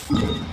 Oh!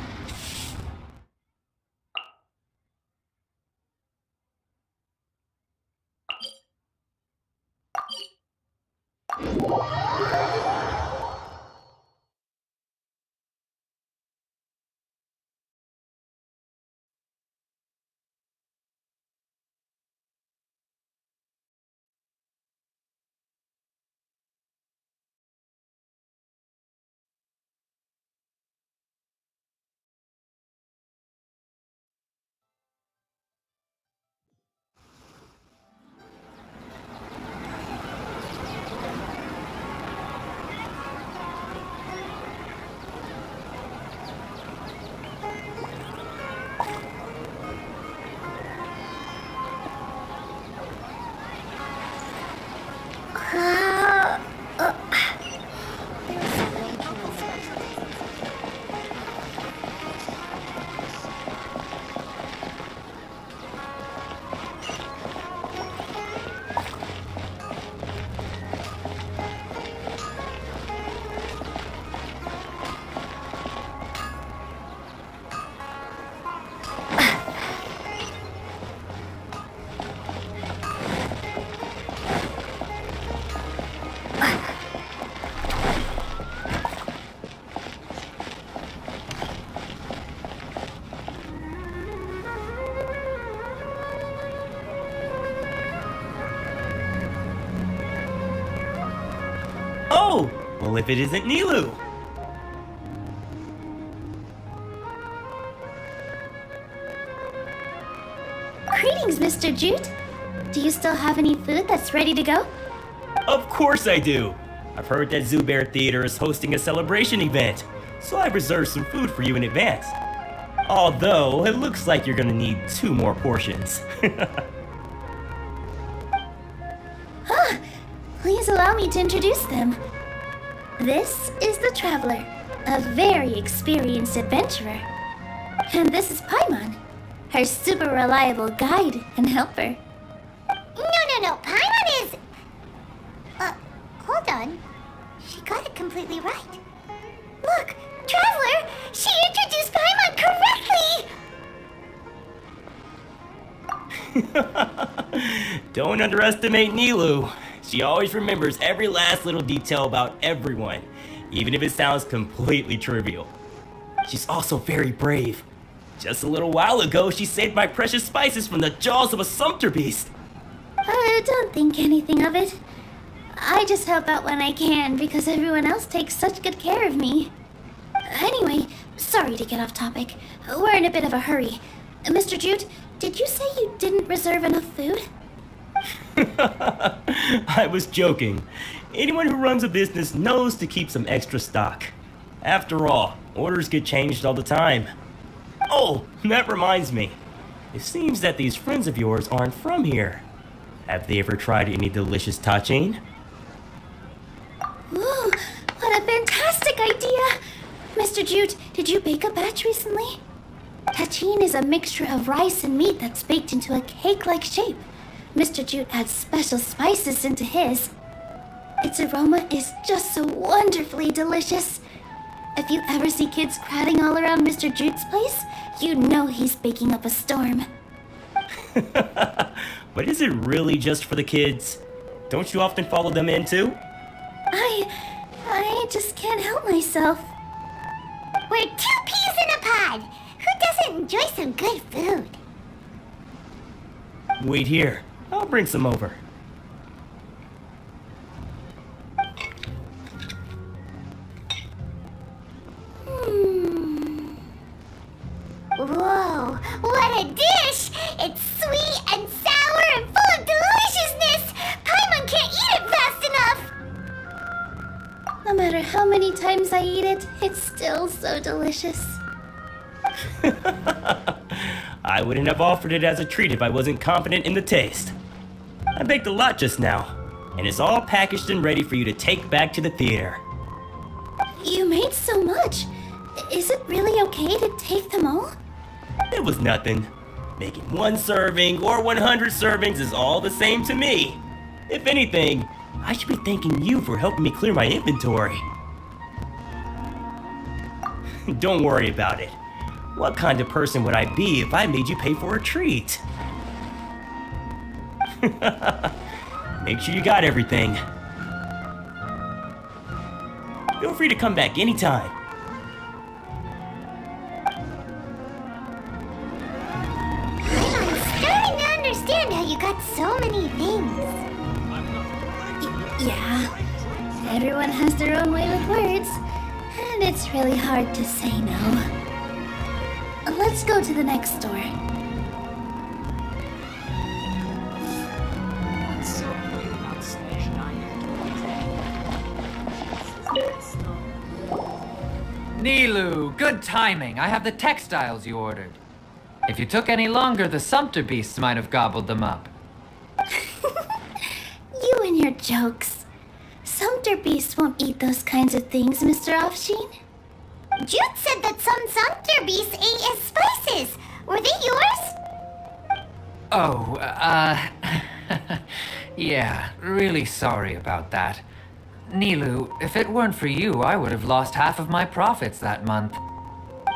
Well, if it isn't Nilou! Greetings, Mr. Jute. Do you still have any food that's ready to go? Of course I do! I've heard that Zubear Theater is hosting a celebration event, so I've reserved some food for you in advance. Although, it looks like you're gonna need 2 more portions. Please allow me to introduce them. This is the Traveler, a very experienced adventurer. And this is Paimon, her super reliable guide and helper. No. Paimon is... hold on. She got it completely right. Look, Traveler! She introduced Paimon correctly! Don't underestimate Nilou. She always remembers every last little detail about everyone, even if it sounds completely trivial. She's also very brave. Just a little while ago, she saved my precious spices from the jaws of a sumpter beast. Don't think anything of it. I just help out when I can because everyone else takes such good care of me. Anyway, sorry to get off topic. We're in a bit of a hurry. Mr. Jute, did you say you didn't reserve enough food? I was joking. Anyone who runs a business knows to keep some extra stock. After all, orders get changed all the time. Oh, that reminds me. It seems that these friends of yours aren't from here. Have they ever tried any delicious tachin? Ooh, what a fantastic idea! Mr. Jute, did you bake a batch recently? Tachin is a mixture of rice and meat that's baked into a cake-like shape. Mr. Jute adds special spices into his. Its aroma is just so wonderfully delicious. If you ever see kids crowding all around Mr. Jute's place, you know he's baking up a storm. But is it really just for the kids? Don't you often follow them in too? I just can't help myself. We're 2 peas in a pod! Who doesn't enjoy some good food? Wait here. I'll bring some over. Whoa, what a dish! It's sweet and sour and full of deliciousness! Paimon can't eat it fast enough! No matter how many times I eat it, it's still so delicious. I wouldn't have offered it as a treat if I wasn't confident in the taste. I baked a lot just now, and it's all packaged and ready for you to take back to the theater. You made so much. Is it really okay to take them all? It was nothing. Making 1 serving or 100 servings is all the same to me. If anything, I should be thanking you for helping me clear my inventory. Don't worry about it. What kind of person would I be if I made you pay for a treat? Make sure you got everything. Feel free to come back anytime. I'm starting to understand how you got so many things. Yeah, everyone has their own way with words, and it's really hard to say no. Let's go to the next store. Nilu, good timing. I have the textiles you ordered. If you took any longer, the Sumpter beasts might have gobbled them up. You and your jokes. Sumpter beasts won't eat those kinds of things, Mr. Offsheen. Jude said that some Sumpter beasts ate his spices. Were they yours? Oh, yeah, really sorry about that. Nilu, if it weren't for you, I would have lost half of my profits that month.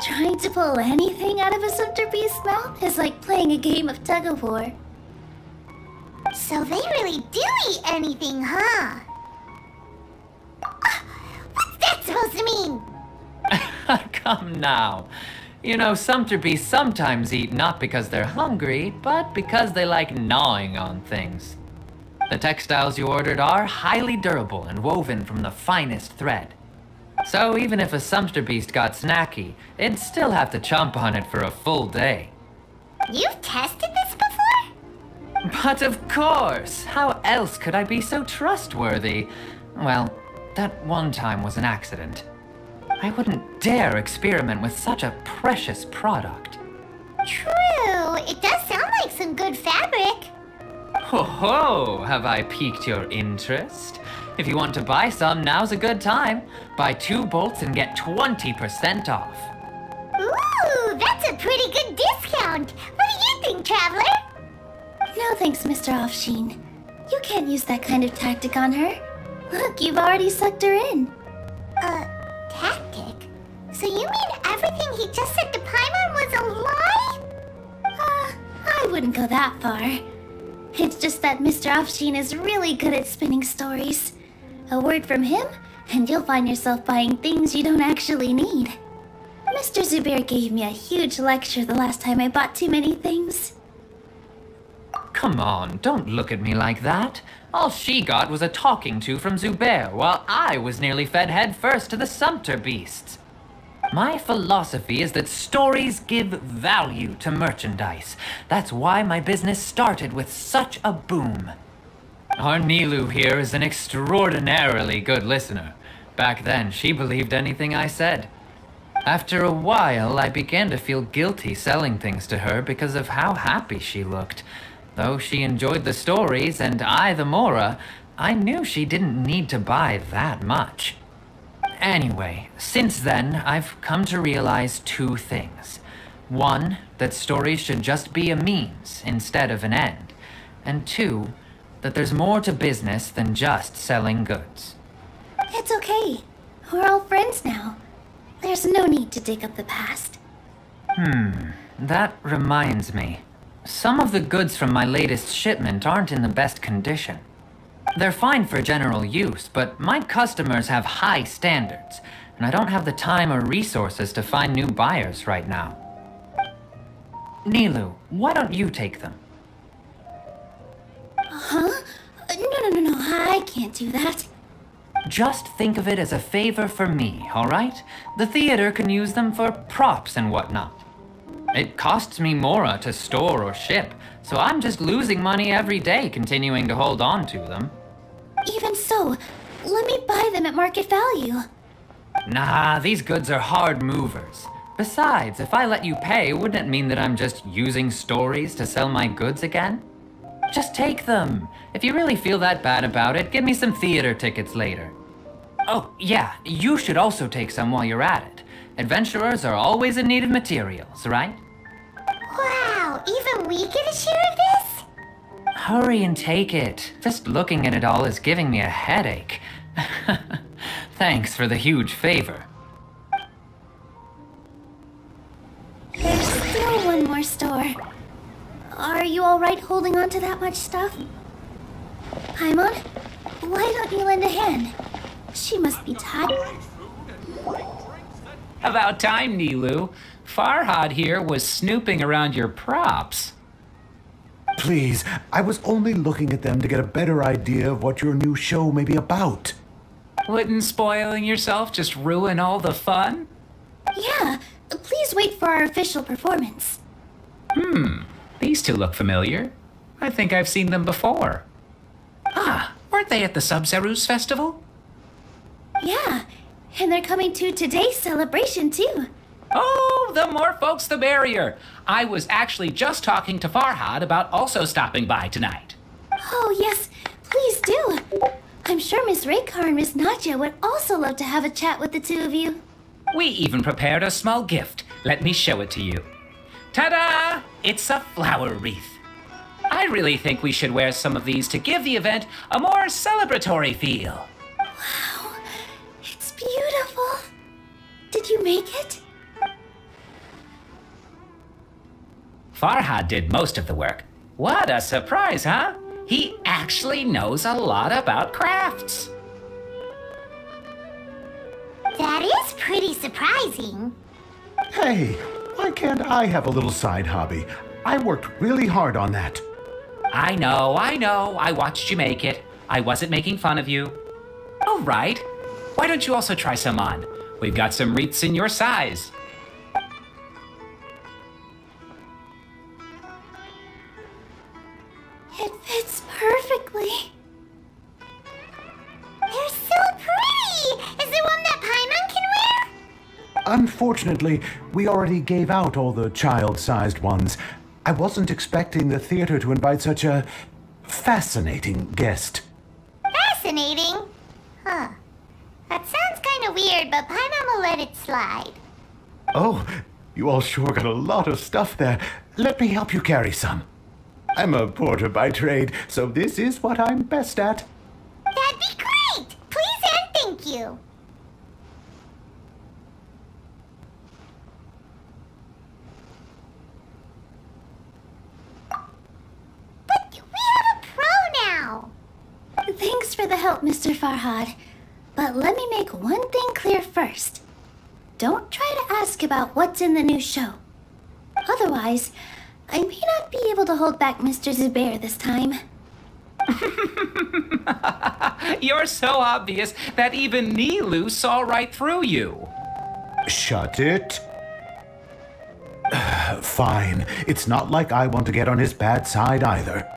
Trying to pull anything out of a Sumpter beast's mouth is like playing a game of tug-of-war. So they really do eat anything, huh? What's that supposed to mean? Come now. You know, Sumpter beasts sometimes eat not because they're hungry, but because they like gnawing on things. The textiles you ordered are highly durable and woven from the finest thread. So even if a Sumpter beast got snacky, it'd still have to chomp on it for a full day. You've tested this before? But of course! How else could I be so trustworthy? Well, that one time was an accident. I wouldn't dare experiment with such a precious product. True. It does sound like some good fabric. Ho ho! Have I piqued your interest? If you want to buy some, now's a good time. Buy 2 bolts and get 20% off. Ooh, that's a pretty good discount. What do you think, Traveler? No thanks, Mr. Offsheen. You can't use that kind of tactic on her. Look, you've already sucked her in. Tactic? So you mean everything he just said to Paimon was a lie? I wouldn't go that far. It's just that Mr. Offsheen is really good at spinning stories. A word from him, and you'll find yourself buying things you don't actually need. Mr. Zubair gave me a huge lecture the last time I bought too many things. Come on, don't look at me like that. All she got was a talking to from Zubair, while I was nearly fed head first to the Sumpter beasts. My philosophy is that stories give value to merchandise. That's why my business started with such a boom. Our Nilu here is an extraordinarily good listener. Back then, she believed anything I said. After a while, I began to feel guilty selling things to her because of how happy she looked. Though she enjoyed the stories and I the Mora, I knew she didn't need to buy that much. Anyway, since then, I've come to realize 2 things. 1, that stories should just be a means instead of an end. And 2, that there's more to business than just selling goods. It's okay. We're all friends now. There's no need to dig up the past. That reminds me. Some of the goods from my latest shipment aren't in the best condition. They're fine for general use, but my customers have high standards, and I don't have the time or resources to find new buyers right now. Nilu, why don't you take them? Huh? No, I can't do that. Just think of it as a favor for me, all right? The theater can use them for props and whatnot. It costs me Mora to store or ship, so I'm just losing money every day continuing to hold on to them. Even so, let me buy them at market value. Nah, these goods are hard movers. Besides, if I let you pay, wouldn't it mean that I'm just using stories to sell my goods again? Just take them. If you really feel that bad about it, give me some theater tickets later. Oh, yeah, you should also take some while you're at it. Adventurers are always in need of materials, right? Wow, even we get a share of this? Hurry and take it. Just looking at it all is giving me a headache. Thanks for the huge favor. you alright holding on to that much stuff? Paimon, why don't you lend a hand? She must be tired. About time, Nilu. Farhad here was snooping around your props. Please, I was only looking at them to get a better idea of what your new show may be about. Wouldn't spoiling yourself just ruin all the fun? Yeah, please wait for our official performance. These two look familiar. I think I've seen them before. Ah, weren't they at the Sub-Zerus festival? Yeah, and they're coming to today's celebration too. Oh, the more folks the merrier. I was actually just talking to Farhad about also stopping by tonight. Oh yes, please do. I'm sure Miss Raykar and Miss Nadja would also love to have a chat with the two of you. We even prepared a small gift. Let me show it to you. Ta-da! It's a flower wreath. I really think we should wear some of these to give the event a more celebratory feel. Wow, it's beautiful. Did you make it? Farhad did most of the work. What a surprise, huh? He actually knows a lot about crafts. That is pretty surprising. Hey, why can't I have a little side hobby? I worked really hard on that. I know. I watched you make it. I wasn't making fun of you. All right. Why don't you also try some on? We've got some wreaths in your size. It fits perfectly. They're so pretty! Is there one that Paimon can wear? Unfortunately, we already gave out all the child-sized ones. I wasn't expecting the theater to invite such a fascinating guest. Fascinating. Huh. That sounds kind of weird, but Paimon will let it slide. Oh, you all sure got a lot of stuff there. Let me help you carry some. I'm a porter by trade, so this is what I'm best at. That'd be great! Please and thank you. But we have a pro now! Thanks for the help, Mr. Farhad. But let me make one thing clear first. Don't try to ask about what's in the new show. Otherwise, I may not be able to hold back Mr. Zubair this time. You're so obvious that even Nilu saw right through you. Shut it. Fine. It's not like I want to get on his bad side either.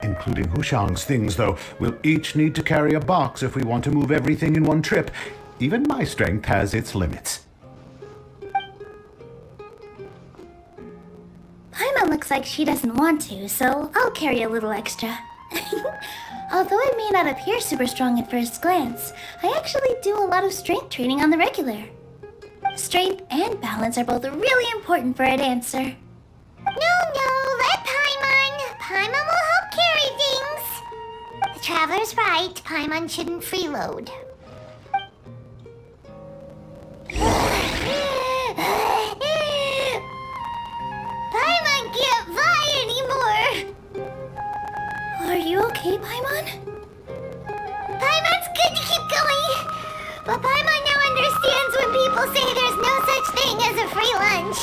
Including Hushang's things, though. We'll each need to carry a box if we want to move everything in one trip. Even my strength has its limits. Paimon looks like she doesn't want to, so I'll carry a little extra. Although I may not appear super strong at first glance, I actually do a lot of strength training on the regular. Strength and balance are both really important for a dancer. No, let Paimon. Paimon will help carry things. The Traveler's right. Paimon shouldn't freeload. Paimon can't fly anymore. Are you okay, Paimon? Paimon's good to keep going. But Paimon now understands when people say there's no such thing as a free lunch.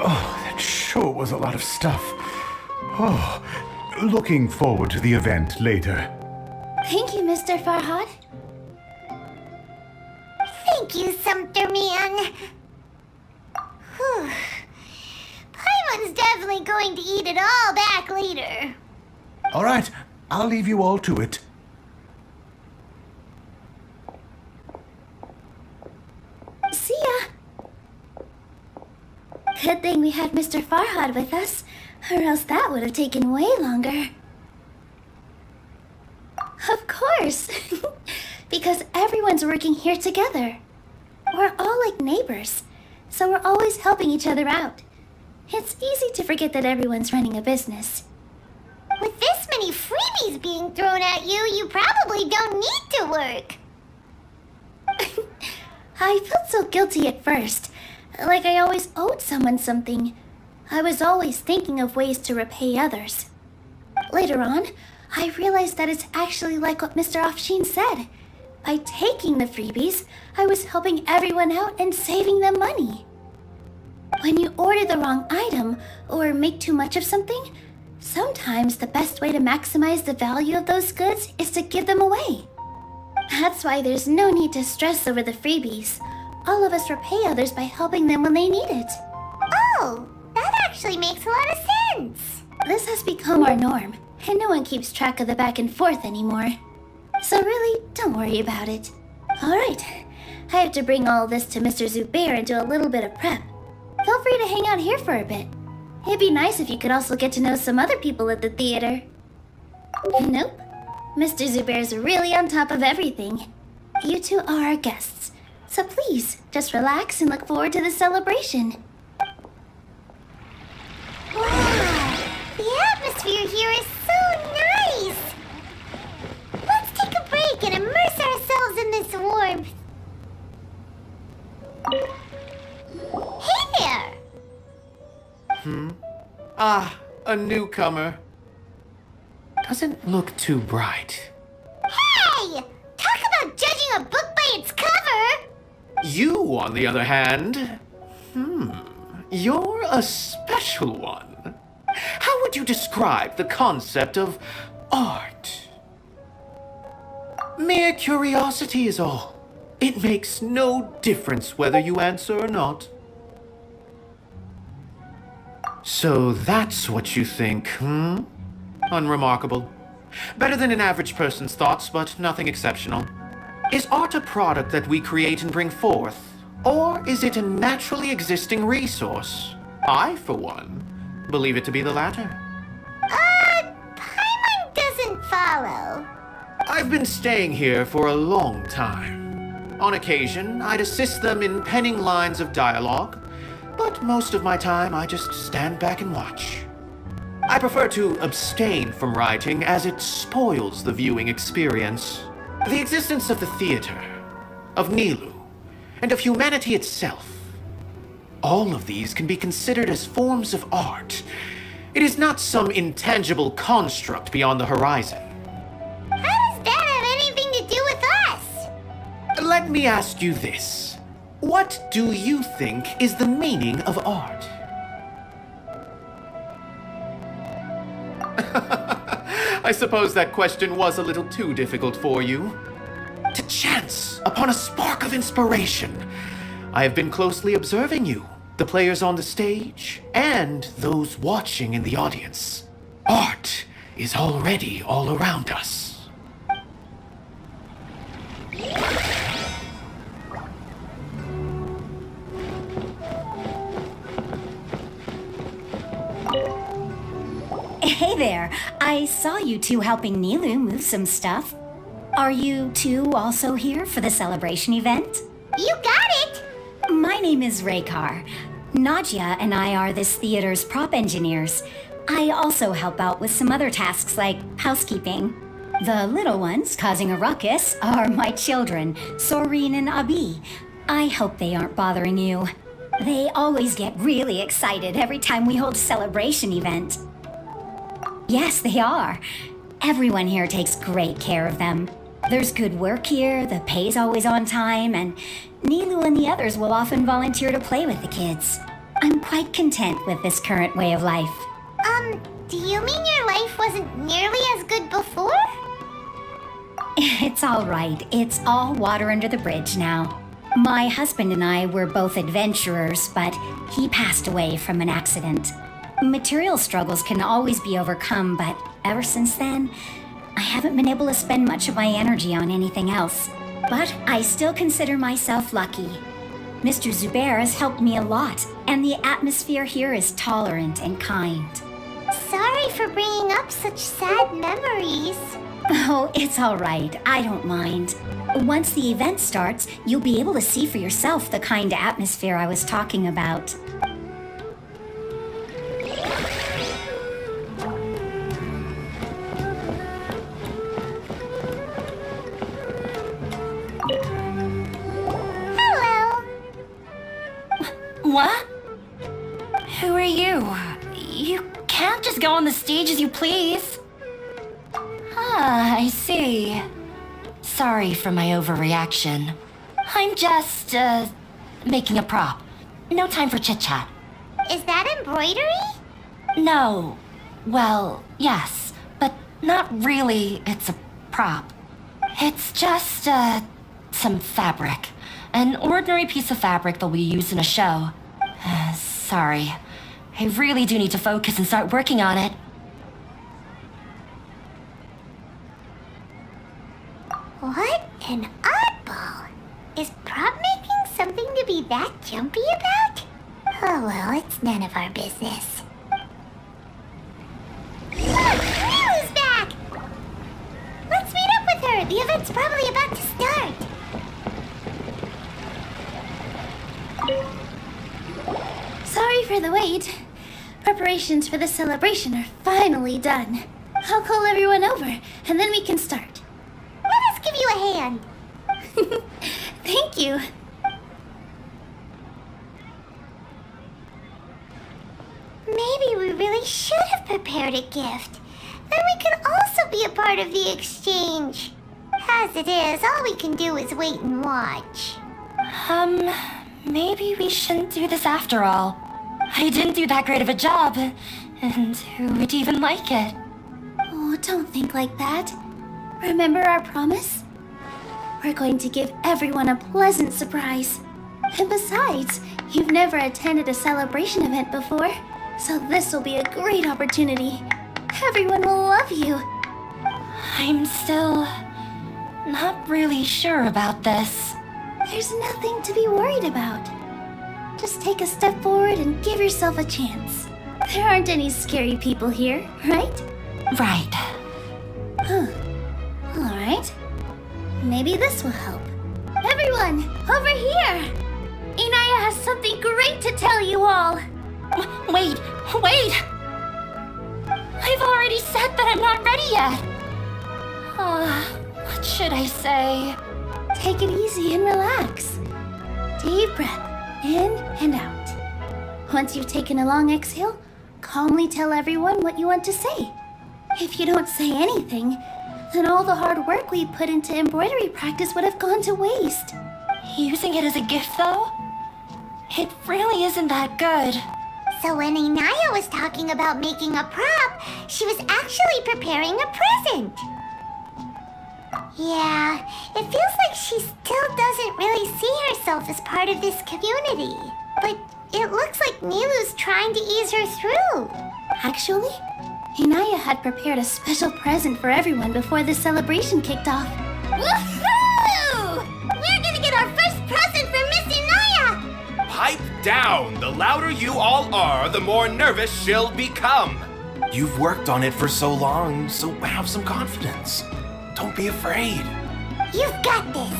Oh, that sure was a lot of stuff. Oh, looking forward to the event later. Thank you, Mr. Farhad. Thank you, Sumpter Man. Whew. Paimon's definitely going to eat it all back later. All right, I'll leave you all to it. See ya. Good thing we had Mr. Farhad with us, or else that would have taken way longer. Of course. Because everyone's working here together. We're all like neighbors, so we're always helping each other out. It's easy to forget that everyone's running a business. With this many freebies being thrown at you, you probably don't need to work. I felt so guilty at first, like I always owed someone something. I was always thinking of ways to repay others. Later on, I realized that it's actually like what Mr. Offsheen said. By taking the freebies, I was helping everyone out and saving them money. When you order the wrong item or make too much of something, sometimes the best way to maximize the value of those goods is to give them away. That's why there's no need to stress over the freebies. All of us repay others by helping them when they need it. Oh, that actually makes a lot of sense. This has become our norm, and no one keeps track of the back and forth anymore. So really, don't worry about it. Alright, I have to bring all this to Mr. Zubair and do a little bit of prep. Feel free to hang out here for a bit. It'd be nice if you could also get to know some other people at the theater. Nope. Mr. Zubair's really on top of everything. You two are our guests, so please, just relax and look forward to the celebration. Wow, the atmosphere here is so nice. Let's take a break and immerse ourselves in this warmth. Hey there! Ah, a newcomer. Doesn't look too bright. Hey! Talk about judging a book by its cover! You, on the other hand, you're a special one. How would you describe the concept of art? Mere curiosity is all. It makes no difference whether you answer or not. So that's what you think, Unremarkable. Better than an average person's thoughts, but nothing exceptional. Is art a product that we create and bring forth? Or is it a naturally existing resource? I, for one, believe it to be the latter. Paimon doesn't follow. I've been staying here for a long time. On occasion, I'd assist them in penning lines of dialogue, but most of my time I just stand back and watch. I prefer to abstain from writing as it spoils the viewing experience. The existence of the theater, of Nilu, and of humanity itself. All of these can be considered as forms of art. It is not some intangible construct beyond the horizon. How does that have anything to do with us? Let me ask you this. What do you think is the meaning of art? I suppose that question was a little too difficult for you. To chance upon a spark of inspiration, I have been closely observing you, the players on the stage, and those watching in the audience. Art is already all around us. Hey there. I saw you two helping Nilu move some stuff. Are you two also here for the celebration event? You got it! My name is Raykar. Nadia and I are this theater's prop engineers. I also help out with some other tasks like housekeeping. The little ones causing a ruckus are my children, Soreen and Abi. I hope they aren't bothering you. They always get really excited every time we hold a celebration event. Yes, they are. Everyone here takes great care of them. There's good work here, the pay's always on time, and Nilu and the others will often volunteer to play with the kids. I'm quite content with this current way of life. Do you mean your life wasn't nearly as good before? It's all right. It's all water under the bridge now. My husband and I were both adventurers, but he passed away from an accident. Material struggles can always be overcome, but ever since then, I haven't been able to spend much of my energy on anything else. But I still consider myself lucky. Mr. Zubair has helped me a lot, and the atmosphere here is tolerant and kind. Sorry for bringing up such sad memories. Oh, it's all right. I don't mind. Once the event starts, you'll be able to see for yourself the kind of atmosphere I was talking about. Hello, What? Who are you? You can't just go on the stage as you please. Ah, I see. Sorry for my overreaction. I'm just, making a prop. No time for chit-chat. Is that embroidery? No. Well, yes, but not really. It's a prop. It's just, some fabric. An ordinary piece of fabric that we use in a show. Sorry. I really do need to focus and start working on it. What an oddball. Is prop making something to be that jumpy about? Oh well, it's none of our business. Look, Milu's back! Let's meet up with her. The event's probably about to start. Sorry for the wait. Preparations for the celebration are finally done. I'll call everyone over, and then we can start. Let us give you a hand. Thank you. Maybe we really should have prepared a gift. Then we could also be a part of the exchange. As it is, all we can do is wait and watch. Maybe we shouldn't do this after all. I didn't do that great of a job, and who would even like it? Oh, don't think like that. Remember our promise? We're going to give everyone a pleasant surprise. And besides, you've never attended a celebration event before, so this will be a great opportunity. Everyone will love you. I'm still not really sure about this. There's nothing to be worried about. Just take a step forward and give yourself a chance. There aren't any scary people here, right? Right. Huh. All right. Maybe this will help. Everyone, over here! Inaya has something great to tell you all. Wait! I've already said that I'm not ready yet. What should I say? Take it easy and relax. Deep breath in and out. Once you've taken a long exhale, calmly tell everyone what you want to say. If you don't say anything, then all the hard work we put into embroidery practice would have gone to waste. Using it as a gift, though? It really isn't that good. So when Inaya was talking about making a prop, she was actually preparing a present. Yeah, it feels like she still doesn't really see herself as part of this community. But it looks like Milu's trying to ease her through. Actually, Inaya had prepared a special present for everyone before the celebration kicked off. Woohoo! We're gonna get our first present from Miss Inaya! Pipe down! The louder you all are, the more nervous she'll become. You've worked on it for so long, so have some confidence. Don't be afraid. You've got this.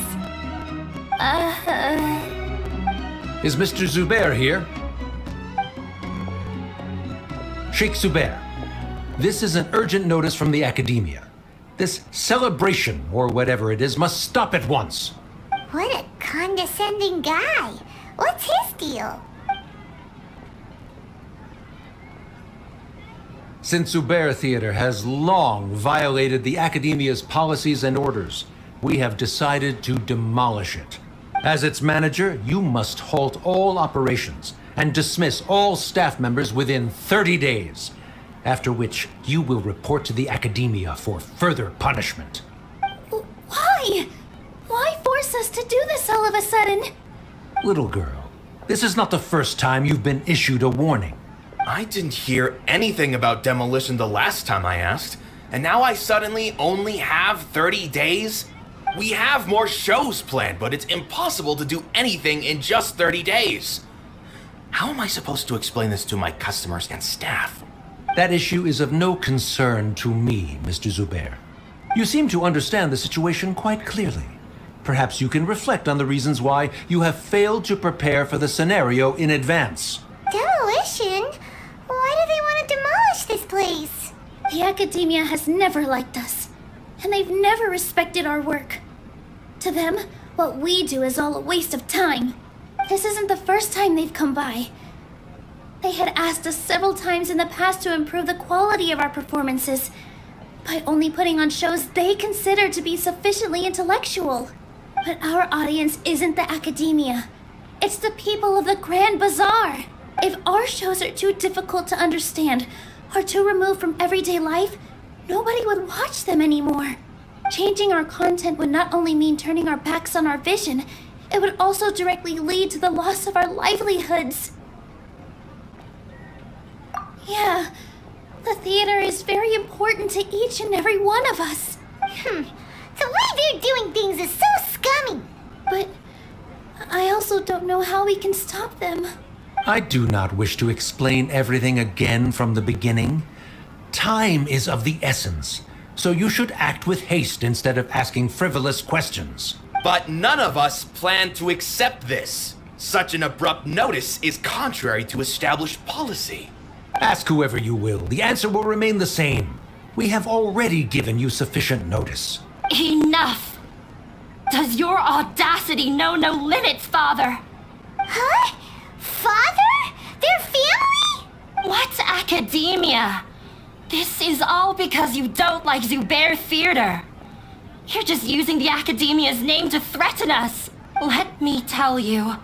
Is Mr. Zubair here? Sheikh Zubair, this is an urgent notice from the Academia. This celebration, or whatever it is, must stop at once. What a condescending guy. What's his deal? Since Zubair Theater has long violated the Academia's policies and orders, we have decided to demolish it. As its manager, you must halt all operations and dismiss all staff members within 30 days, after which you will report to the Academia for further punishment. Why? Why force us to do this all of a sudden? Little girl, this is not the first time you've been issued a warning. I didn't hear anything about demolition the last time I asked, and now I suddenly only have 30 days? We have more shows planned, but it's impossible to do anything in just 30 days. How am I supposed to explain this to my customers and staff? That issue is of no concern to me, Mr. Zubair. You seem to understand the situation quite clearly. Perhaps you can reflect on the reasons why you have failed to prepare for the scenario in advance. Demolition? Why do they want to demolish this place? The Academia has never liked us, and they've never respected our work. To them, what we do is all a waste of time. This isn't the first time they've come by. They had asked us several times in the past to improve the quality of our performances by only putting on shows they consider to be sufficiently intellectual. But our audience isn't the academia. It's the people of the Grand Bazaar. If our shows are too difficult to understand or too removed from everyday life, nobody would watch them anymore. Changing our content would not only mean turning our backs on our vision, it would also directly lead to the loss of our livelihoods. Yeah, the theater is very important to each and every one of us. The way they're doing things is so scummy. But I also don't know how we can stop them. I do not wish to explain everything again from the beginning. Time is of the essence, so you should act with haste instead of asking frivolous questions. But none of us plan to accept this. Such an abrupt notice is contrary to established policy. Ask whoever you will, the answer will remain the same. We have already given you sufficient notice. Enough! Does your audacity know no limits, Father? Huh? Father? Their family? What academia? This is all because you don't like Zubair Theater. You're just using the academia's name to threaten us. Let me tell you,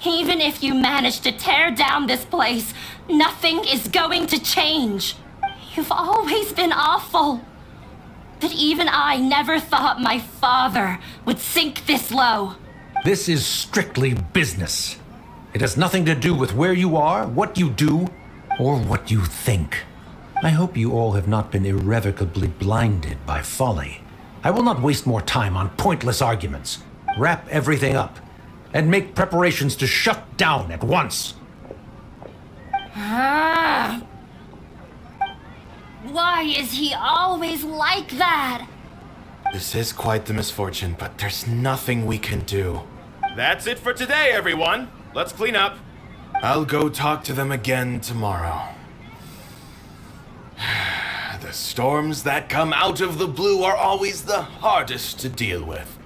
even if you manage to tear down this place, nothing is going to change. You've always been awful. But even I never thought my father would sink this low. This is strictly business. It has nothing to do with where you are, what you do, or what you think. I hope you all have not been irrevocably blinded by folly. I will not waste more time on pointless arguments. Wrap everything up, and make preparations to shut down at once. Why is he always like that? This is quite the misfortune, but there's nothing we can do. That's it for today, everyone. Let's clean up. I'll go talk to them again tomorrow. The storms that come out of the blue are always the hardest to deal with.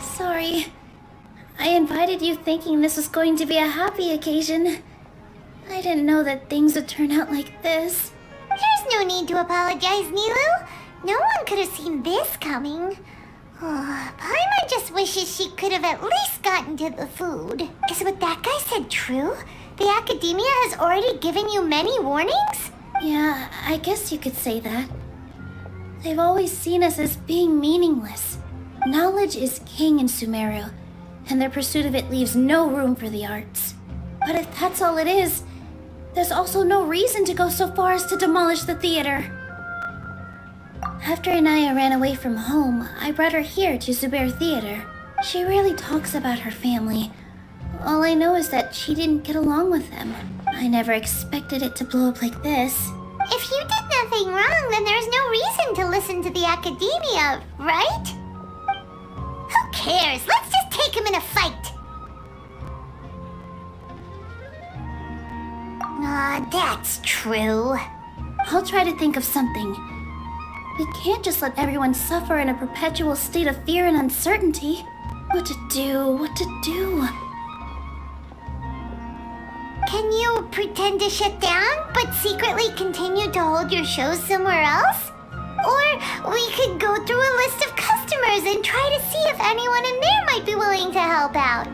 Sorry. I invited you thinking this was going to be a happy occasion. I didn't know that things would turn out like this. There's no need to apologize, Nilu. No one could have seen this coming. Paimon just wishes she could have at least gotten to the food. Is what that guy said true? The academia has already given you many warnings? Yeah, I guess you could say that. They've always seen us as being meaningless. Knowledge is king in Sumeru, and their pursuit of it leaves no room for the arts. But if that's all it is, there's also no reason to go so far as to demolish the theater. After Inaya ran away from home, I brought her here to Zubair Theater. She rarely talks about her family. All I know is that she didn't get along with them. I never expected it to blow up like this. If you did nothing wrong, then there's no reason to listen to the academia, right? Who cares? Let's just take him in a fight. That's true. I'll try to think of something. We can't just let everyone suffer in a perpetual state of fear and uncertainty. What to do? Can you pretend to shut down, but secretly continue to hold your shows somewhere else? Or we could go through a list of customers and try to see if anyone in there might be willing to help out.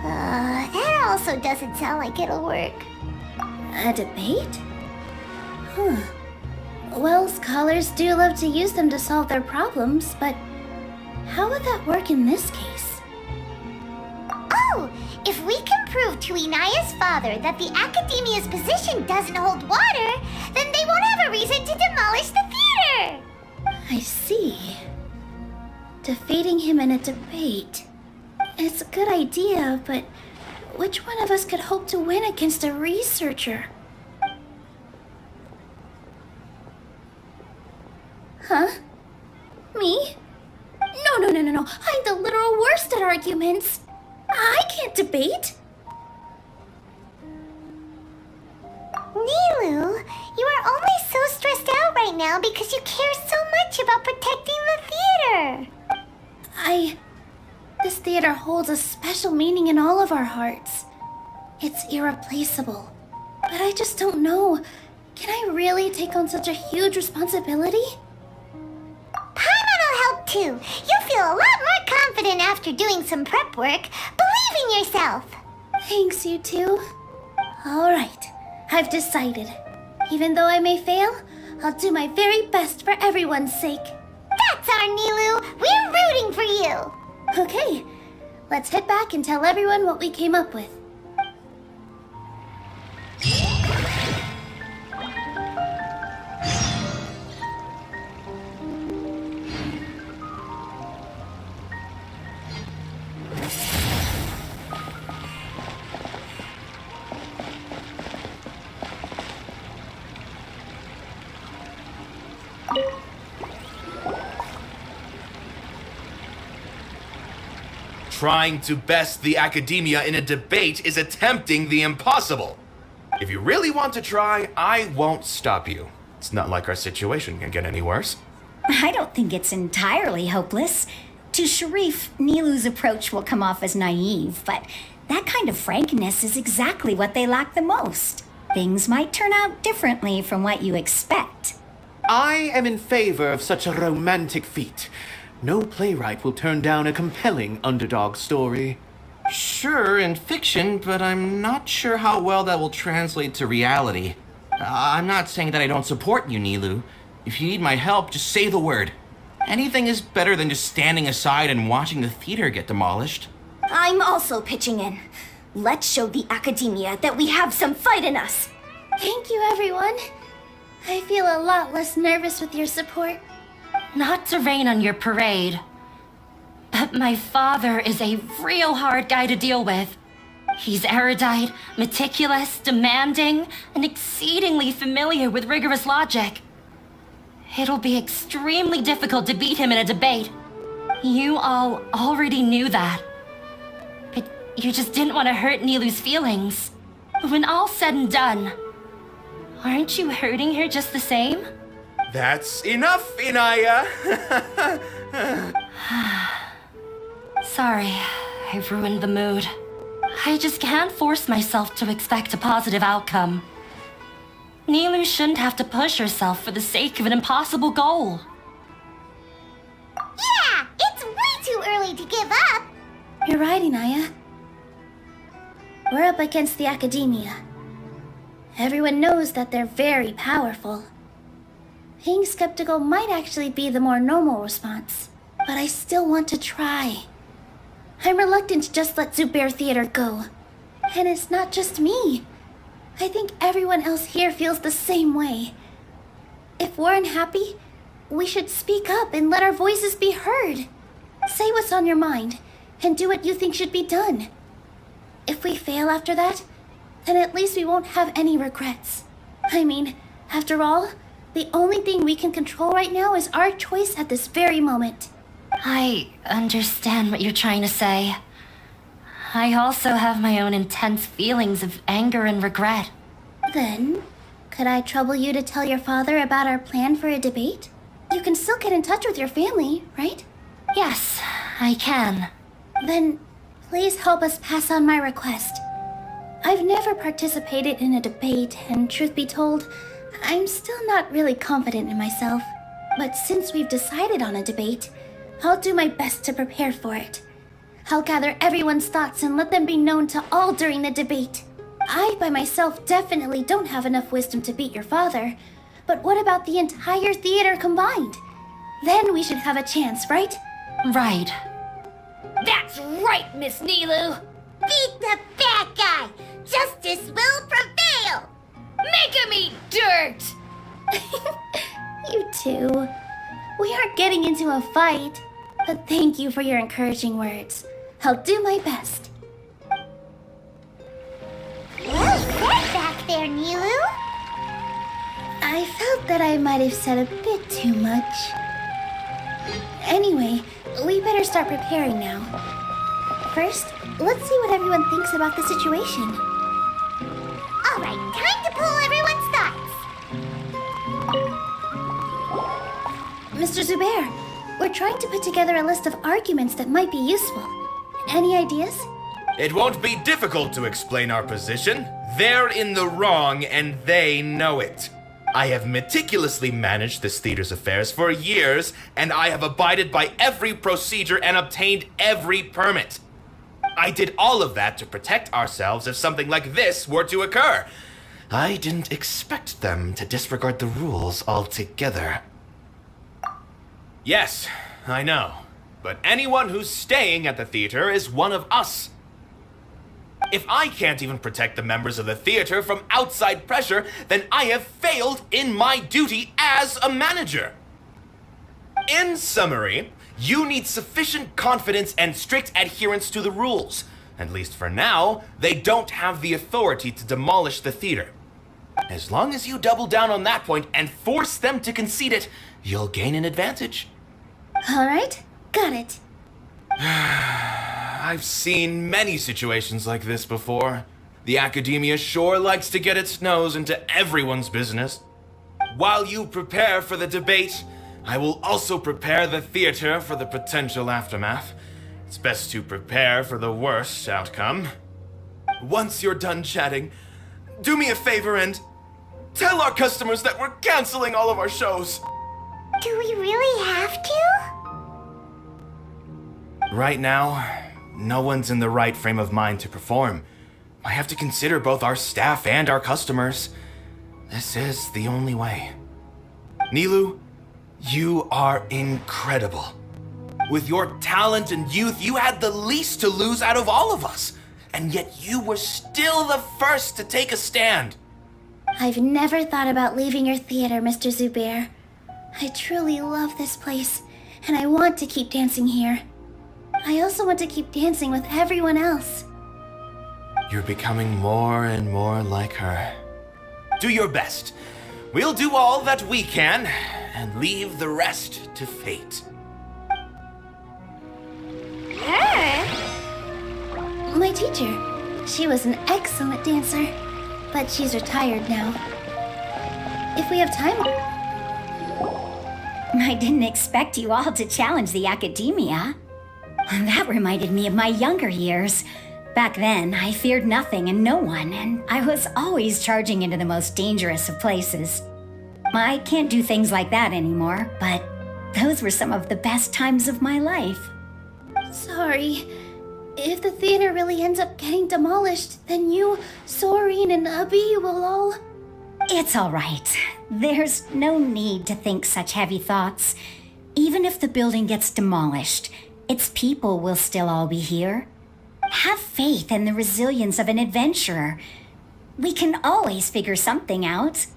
That also doesn't sound like it'll work. A debate? Well, scholars do love to use them to solve their problems, but how would that work in this case? Oh, if we can prove to Inaya's father that the academia's position doesn't hold water, then they won't have a reason to demolish the theater! I see. Defeating him in a debate. It's a good idea, but which one of us could hope to win against a researcher? Huh? Me? No. I'm the literal worst at arguments. I can't debate. Nilu, you are only so stressed out right now because you care so much about protecting the theater. This theater holds a special meaning in all of our hearts. It's irreplaceable. But I just don't know. Can I really take on such a huge responsibility? Paimon will help too. You'll feel a lot more confident after doing some prep work. Believe in yourself. Thanks, you two. Alright, I've decided. Even though I may fail, I'll do my very best for everyone's sake. That's our Nilu. We're rooting for you. Okay, let's head back and tell everyone what we came up with. Trying to best the academia in a debate is attempting the impossible. If you really want to try, I won't stop you. It's not like our situation can get any worse. I don't think it's entirely hopeless. To Sharif, Nilu's approach will come off as naive, but that kind of frankness is exactly what they lack the most. Things might turn out differently from what you expect. I am in favor of such a romantic feat. No playwright will turn down a compelling underdog story. Sure, in fiction, but I'm not sure how well that will translate to reality. I'm not saying that I don't support you, Nilu. If you need my help, just say the word. Anything is better than just standing aside and watching the theater get demolished. I'm also pitching in. Let's show the academia that we have some fight in us. Thank you, everyone. I feel a lot less nervous with your support. Not to rain on your parade, but my father is a real hard guy to deal with. He's erudite, meticulous, demanding, and exceedingly familiar with rigorous logic. It'll be extremely difficult to beat him in a debate. You all already knew that. But you just didn't want to hurt Nilu's feelings. When all's said and done, aren't you hurting her just the same? That's enough, Inaya! Sorry, I've ruined the mood. I just can't force myself to expect a positive outcome. Nilu shouldn't have to push herself for the sake of an impossible goal. Yeah, it's way too early to give up. You're right, Inaya. We're up against the academia. Everyone knows that they're very powerful. Being skeptical might actually be the more normal response, but I still want to try. I'm reluctant to just let Zubair Theater go. And it's not just me. I think everyone else here feels the same way. If we're unhappy, we should speak up and let our voices be heard. Say what's on your mind, and do what you think should be done. If we fail after that, then at least we won't have any regrets. I mean, after all, the only thing we can control right now is our choice at this very moment. I understand what you're trying to say. I also have my own intense feelings of anger and regret. Then, could I trouble you to tell your father about our plan for a debate? You can still get in touch with your family, right? Yes, I can. Then, please help us pass on my request. I've never participated in a debate, and truth be told, I'm still not really confident in myself. But since we've decided on a debate, I'll do my best to prepare for it. I'll gather everyone's thoughts and let them be known to all during the debate. I, by myself, definitely don't have enough wisdom to beat your father. But what about the entire theater combined? Then we should have a chance, right? Right. That's right, Miss Nilu! Beat the bad guy. Justice will prevail. Make him eat dirt! You two. We aren't getting into a fight. But thank you for your encouraging words. I'll do my best. Well said back there, Nilu. I felt that I might have said a bit too much. Anyway, we better start preparing now. First, let's see what everyone thinks about the situation. Alright, time to pull everyone's thoughts. Mr. Zubair, we're trying to put together a list of arguments that might be useful. Any ideas? It won't be difficult to explain our position. They're in the wrong, and they know it. I have meticulously managed this theater's affairs for years, and I have abided by every procedure and obtained every permit. I did all of that to protect ourselves if something like this were to occur. I didn't expect them to disregard the rules altogether. Yes, I know. But anyone who's staying at the theater is one of us. If I can't even protect the members of the theater from outside pressure, then I have failed in my duty as a manager. In summary, you need sufficient confidence and strict adherence to the rules. At least for now, they don't have the authority to demolish the theater. As long as you double down on that point and force them to concede it, you'll gain an advantage. Alright, got it. I've seen many situations like this before. The academia sure likes to get its nose into everyone's business. While you prepare for the debate, I will also prepare the theater for the potential aftermath. It's best to prepare for the worst outcome. Once you're done chatting, do me a favor and tell our customers that we're canceling all of our shows. Do we really have to? Right now, no one's in the right frame of mind to perform. I have to consider both our staff and our customers. This is the only way. Nilu, you are incredible. With your talent and youth, you had the least to lose out of all of us. And yet you were still the first to take a stand. I've never thought about leaving your theater, Mr. Zubair. I truly love this place, and I want to keep dancing here. I also want to keep dancing with everyone else. You're becoming more and more like her. Do your best. We'll do all that we can, and leave the rest to fate. My teacher. She was an excellent dancer, but she's retired now. If we have time... I didn't expect you all to challenge the academia. That reminded me of my younger years. Back then, I feared nothing and no one, and I was always charging into the most dangerous of places. I can't do things like that anymore, but those were some of the best times of my life. Sorry. If the theater really ends up getting demolished, then you, Soren, and Abi will all... It's all right. There's no need to think such heavy thoughts. Even if the building gets demolished, its people will still all be here. Have faith in the resilience of an adventurer. We can always figure something out.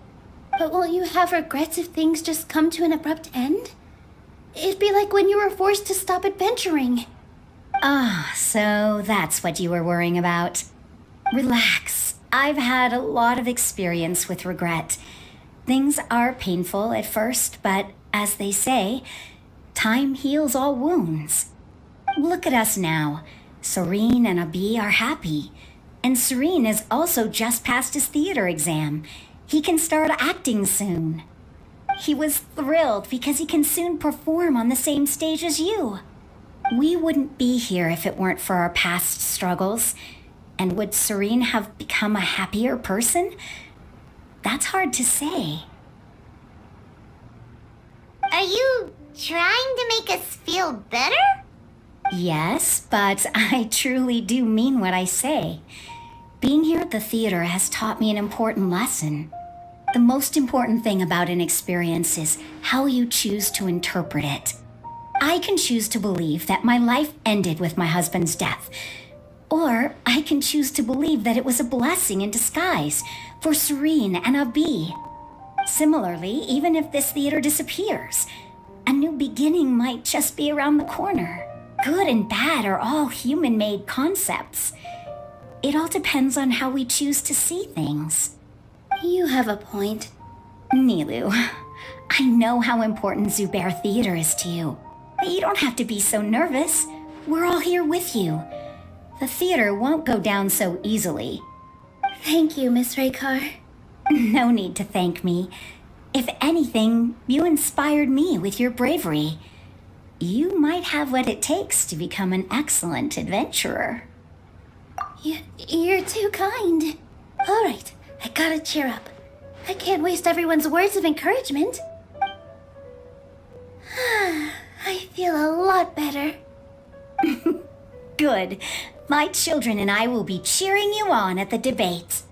But won't you have regrets if things just come to an abrupt end? It'd be like when you were forced to stop adventuring. Ah, so that's what you were worrying about. Relax. I've had a lot of experience with regret. Things are painful at first, but as they say, time heals all wounds. Look at us now. Soren and Abi are happy. And Soren has also just passed his theater exam. He can start acting soon. He was thrilled because he can soon perform on the same stage as you. We wouldn't be here if it weren't for our past struggles. And would Soren have become a happier person? That's hard to say. Are you trying to make us feel better? Yes, but I truly do mean what I say. Being here at the theater has taught me an important lesson. The most important thing about an experience is how you choose to interpret it. I can choose to believe that my life ended with my husband's death. Or I can choose to believe that it was a blessing in disguise for Soren and Abi. Similarly, even if this theater disappears, a new beginning might just be around the corner. Good and bad are all human-made concepts. It all depends on how we choose to see things. You have a point. Nilu, I know how important Zubair Theater is to you. But you don't have to be so nervous. We're all here with you. The theater won't go down so easily. Thank you, Miss Raykar. No need to thank me. If anything, you inspired me with your bravery. You might have what it takes to become an excellent adventurer. You're too kind. All right, I gotta cheer up. I can't waste everyone's words of encouragement. I feel a lot better. Good. My children and I will be cheering you on at the debate.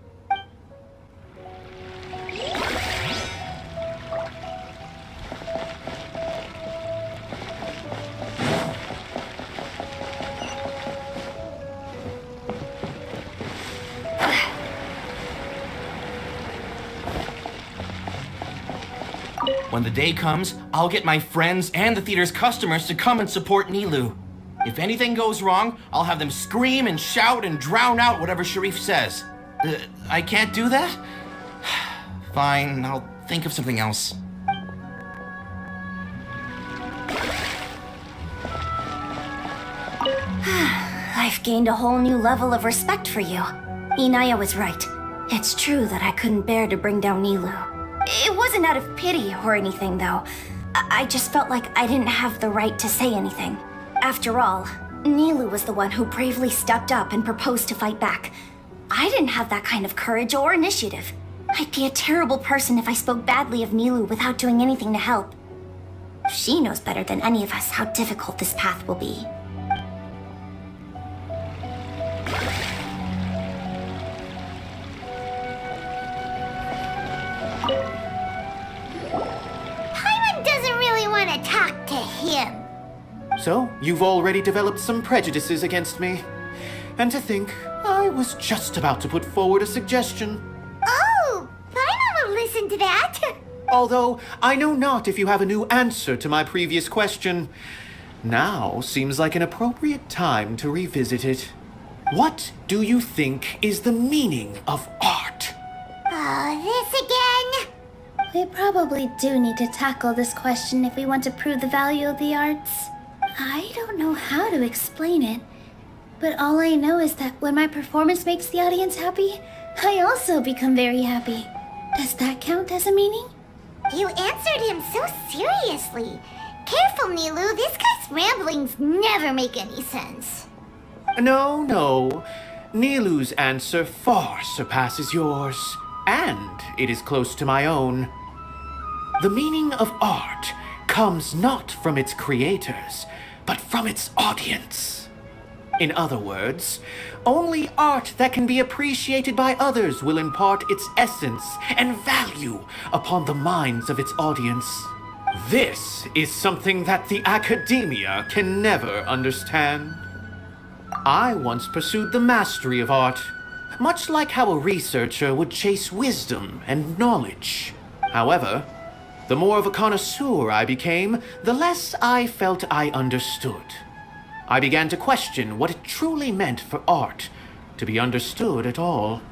When the day comes, I'll get my friends and the theater's customers to come and support Nilu. If anything goes wrong, I'll have them scream and shout and drown out whatever Sharif says. I can't do that? Fine, I'll think of something else. I've gained a whole new level of respect for you. Inaya was right. It's true that I couldn't bear to bring down Nilu. It wasn't out of pity or anything, though. I just felt like I didn't have the right to say anything. After all, Nilu was the one who bravely stepped up and proposed to fight back. I didn't have that kind of courage or initiative. I'd be a terrible person if I spoke badly of Nilu without doing anything to help. She knows better than any of us how difficult this path will be. Paimon doesn't really want to talk to him. So, you've already developed some prejudices against me. And to think, I was just about to put forward a suggestion. Oh, Paimon will listen to that. Although, I know not if you have a new answer to my previous question. Now seems like an appropriate time to revisit it. What do you think is the meaning of art? Oh, this again? We probably do need to tackle this question if we want to prove the value of the arts. I don't know how to explain it, but all I know is that when my performance makes the audience happy, I also become very happy. Does that count as a meaning? You answered him so seriously. Careful, Nilu, this guy's ramblings never make any sense. No. Nilu's answer far surpasses yours, and it is close to my own. The meaning of art comes not from its creators, but from its audience. In other words, only art that can be appreciated by others will impart its essence and value upon the minds of its audience. This is something that the academia can never understand. I once pursued the mastery of art, much like how a researcher would chase wisdom and knowledge. However, the more of a connoisseur I became, the less I felt I understood. I began to question what it truly meant for art to be understood at all.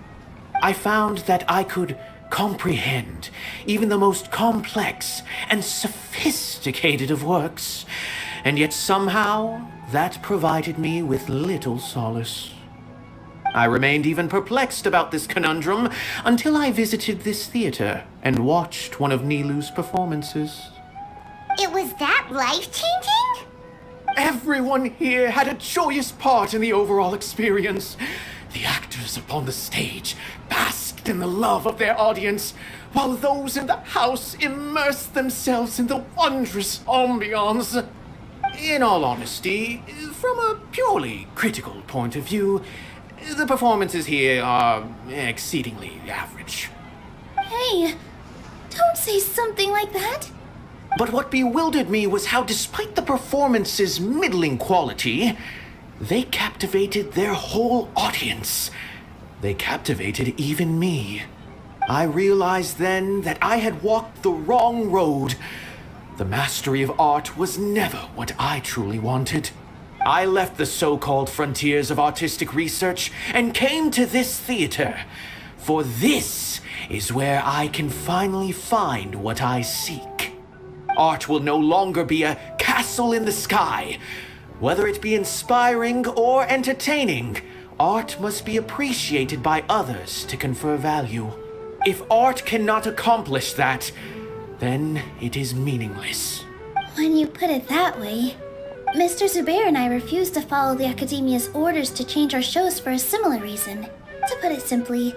I found that I could comprehend even the most complex and sophisticated of works, and yet somehow that provided me with little solace. I remained even perplexed about this conundrum until I visited this theater and watched one of Nilu's performances. It was that life-changing? Everyone here had a joyous part in the overall experience. The actors upon the stage basked in the love of their audience, while those in the house immersed themselves in the wondrous ambiance. In all honesty, from a purely critical point of view, the performances here are exceedingly average. Hey, don't say something like that. But what bewildered me was how, despite the performance's middling quality, they captivated their whole audience. They captivated even me. I realized then that I had walked the wrong road. The mastery of art was never what I truly wanted. I left the so-called frontiers of artistic research and came to this theater, for this is where I can finally find what I seek. Art will no longer be a castle in the sky, Whether it be inspiring or entertaining, art must be appreciated by others to confer value. If art cannot accomplish that, then it is meaningless. When you put it that way, Mr. Zubair and I refused to follow the Academia's orders to change our shows for a similar reason. To put it simply,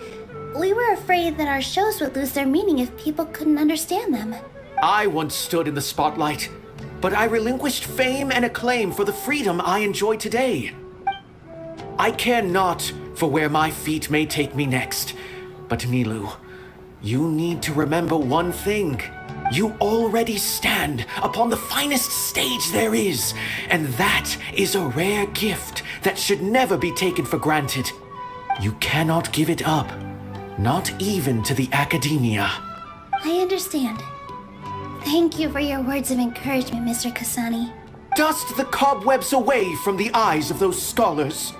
we were afraid that our shows would lose their meaning if people couldn't understand them. I once stood in the spotlight, but I relinquished fame and acclaim for the freedom I enjoy today. I care not for where my feet may take me next, but Nilu, you need to remember one thing. You already stand upon the finest stage there is, and that is a rare gift that should never be taken for granted. You cannot give it up, not even to the Academia. I understand. Thank you for your words of encouragement, Mr. Kasani. Dust the cobwebs away from the eyes of those scholars.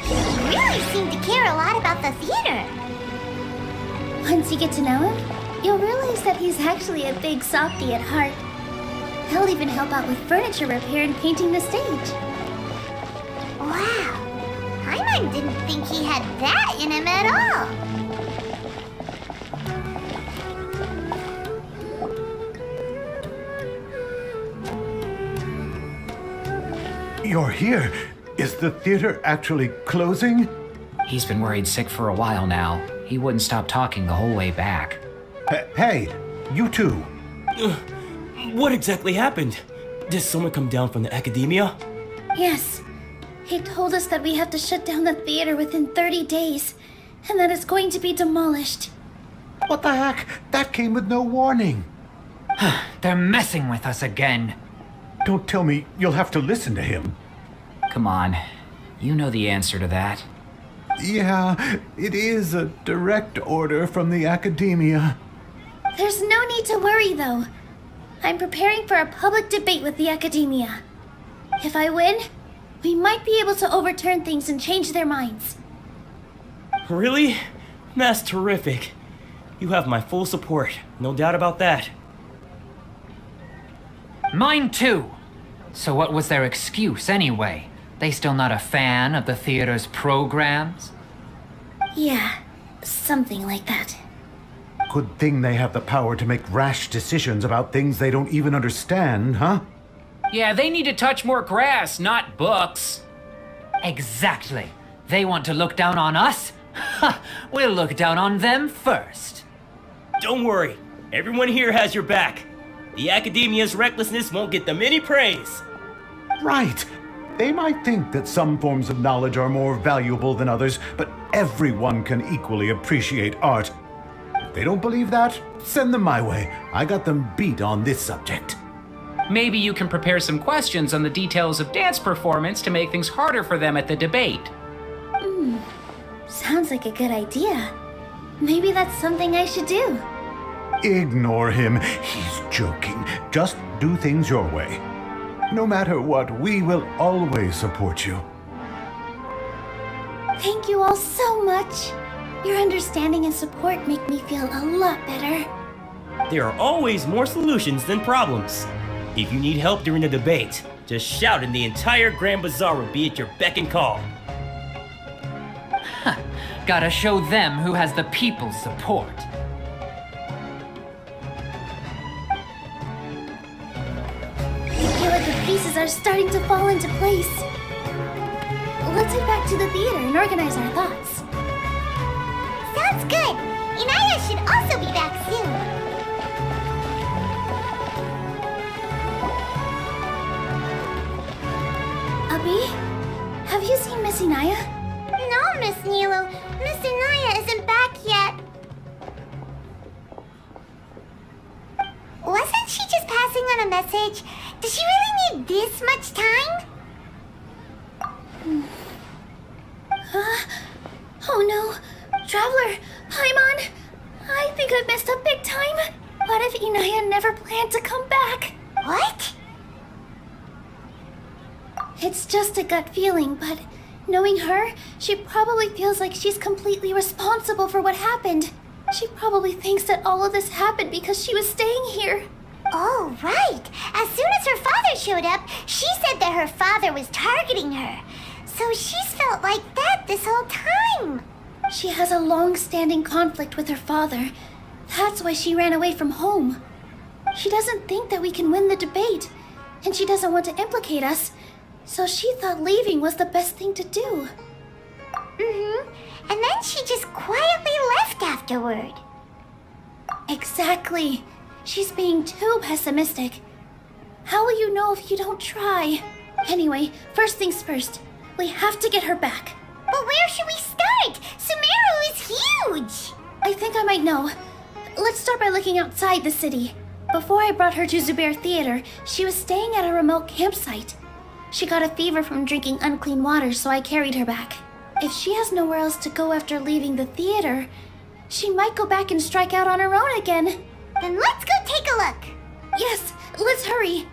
You really seem to care a lot about the theater. Once you get to know him, you'll realize that he's actually a big softie at heart. He'll even help out with furniture repair and painting the stage. Wow. Paimon didn't think he had that in him at all. You're here. Is the theater actually closing? He's been worried sick for a while now. He wouldn't stop talking the whole way back. Hey, you two. What exactly happened? Did someone come down from the Academia? Yes. He told us that we have to shut down the theater within 30 days, and that it's going to be demolished. What the heck? That came with no warning. They're messing with us again. Don't tell me you'll have to listen to him. Come on. You know the answer to that. Yeah, it is a direct order from the Academia. There's no need to worry, though. I'm preparing for a public debate with the Academia. If I win, we might be able to overturn things and change their minds. Really? That's terrific. You have my full support, no doubt about that. Mine too. So what was their excuse anyway? They still not a fan of the theater's programs? Yeah, something like that. Good thing they have the power to make rash decisions about things they don't even understand, huh? Yeah, they need to touch more grass, not books. Exactly. They want to look down on us? Ha! We'll look down on them first. Don't worry, everyone here has your back. The Academia's recklessness won't get them any praise. Right. They might think that some forms of knowledge are more valuable than others, but everyone can equally appreciate art. If they don't believe that, send them my way. I got them beat on this subject. Maybe you can prepare some questions on the details of dance performance to make things harder for them at the debate. Sounds like a good idea. Maybe that's something I should do. Ignore him. He's joking. Just do things your way. No matter what, we will always support you. Thank you all so much. Your understanding and support make me feel a lot better. There are always more solutions than problems. If you need help during the debate, just shout and the entire Grand Bazaar will be at your beck and call. Gotta show them who has the people's support. I feel like the pieces are starting to fall into place. Let's head back to the theater and organize our thoughts. Sounds good. Inaya should also be back soon. Abi, have you seen Miss Inaya? No, Miss Nilu. Miss Inaya isn't back yet. Wasn't she just passing on a message? Does she really need this much time? Oh no, Traveler, Paimon, I think I've messed up big time. What if Inaya never planned to come back? What? It's just a gut feeling, but knowing her, she probably feels like she's completely responsible for what happened. She probably thinks that all of this happened because she was staying here. Oh, right. As soon as her father showed up, she said that her father was targeting her. So she's felt like that this whole time. She has a long-standing conflict with her father. That's why she ran away from home. She doesn't think that we can win the debate, and she doesn't want to implicate us, so she thought leaving was the best thing to do. Mm-hmm. And then she just quietly left afterward. Exactly. She's being too pessimistic. How will you know if you don't try? Anyway, first things first. We have to get her back. But where should we start? Sumeru is huge! I think I might know. Let's start by looking outside the city. Before I brought her to Zubair Theater, she was staying at a remote campsite. She got a fever from drinking unclean water, so I carried her back. If she has nowhere else to go after leaving the theater, she might go back and strike out on her own again. Then let's go take a look. Yes, let's hurry.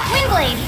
Windblade!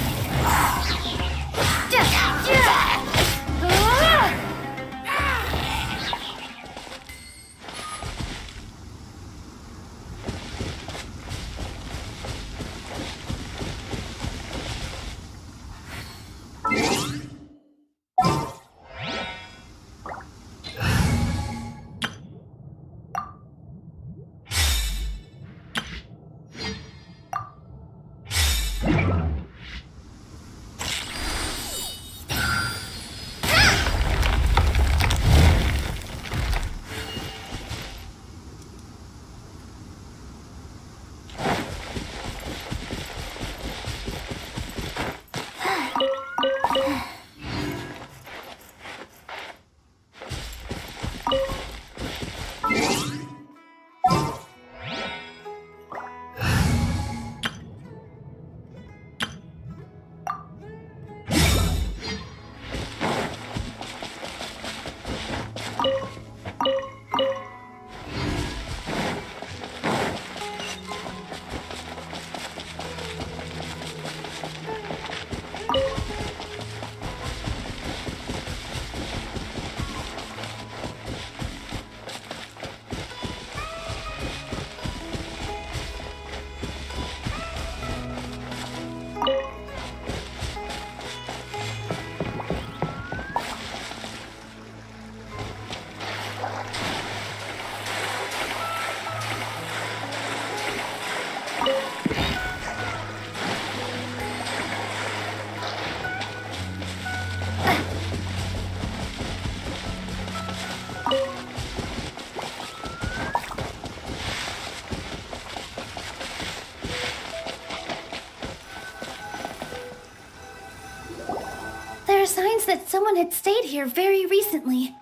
There are signs that someone had stayed here very recently.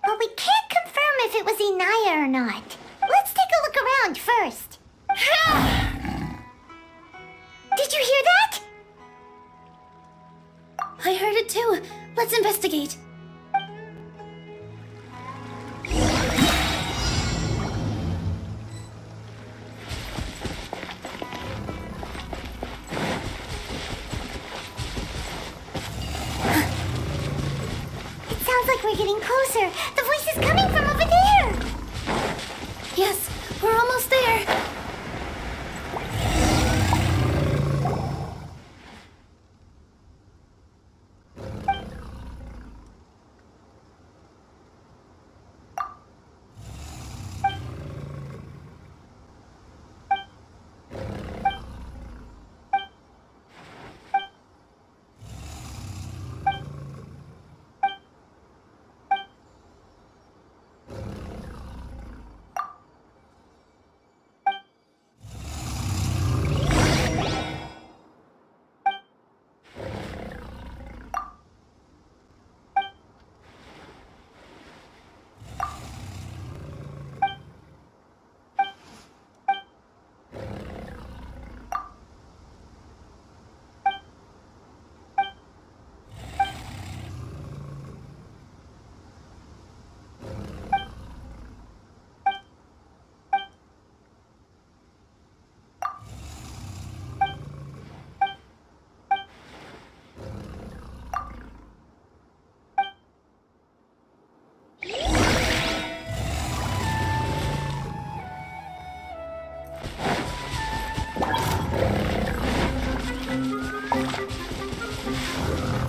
But we can't confirm if it was Inaya or not. Let's take a look around first. Did you hear that? I heard it too. Let's investigate. It sounds like we're getting closer. The voice is coming from over there. Yes, we're almost there.